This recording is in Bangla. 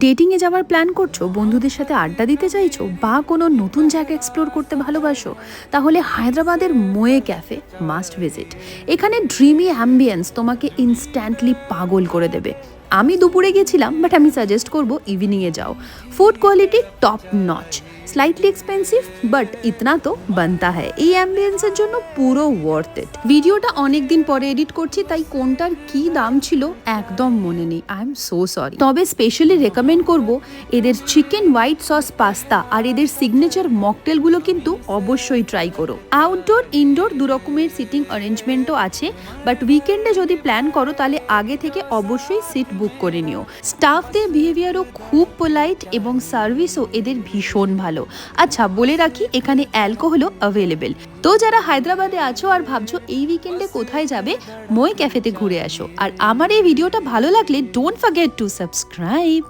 ডেটিংয়ে যাওয়ার প্ল্যান করছো, বন্ধুদের সাথে আড্ডা দিতে চাইছো, বা কোনো নতুন জায়গা এক্সপ্লোর করতে ভালোবাসো, তাহলে হায়দ্রাবাদের মোয়ে ক্যাফে মাস্ট ভিজিট। এখানে ড্রিমি অ্যাম্বিয়েন্স তোমাকে ইনস্ট্যান্টলি পাগল করে দেবে। আমি দুপুরে গেছিলাম, বাট আমি সাজেস্ট করবো ইভিনিংয়ে যাও। Food quality top notch, slightly expensive, but ইতনা তো বানতা হ্যায়। এই অ্যাম্বিয়েন্সের জন্য পুরো ওয়ার্থ ইট। ভিডিওটা অনেকদিন পরে এডিট করছি, তাই কোনটার কি দাম ছিল একদম মনে নেই। I am so sorry. তবে স্পেশালি রেকমেন্ড করব এদের চিকেন হোয়াইট সস পাস্তা আর এদের সিগনেচার মকটেলগুলো কিন্তু অবশ্যই ট্রাই করো। আউটডোর ইনডোর দু রকমের সিটিং অ্যারেঞ্জমেন্টও আছে, বাট উইকেন্ডে যদি প্ল্যান করো তাহলে আগে থেকে অবশ্যই সিট বুক করে নিও। স্টাফদের বিহেভিয়ারও খুব পোলাইট এবং সার্ভিসও এদের ভীষণ ভালো। আচ্ছা, বলে রাখি এখানে অ্যালকোহলও অ্যাভেলেবেল। তো যারা হায়দ্রাবাদে আছো আর ভাবছো এই উইকেন্ডে কোথায় যাবে, মোয়ে ক্যাফেতে ঘুরে আসো। আর আমার এই ভিডিওটা ভালো লাগলে ডোন্ট ফরগেট টু সাবস্ক্রাইব।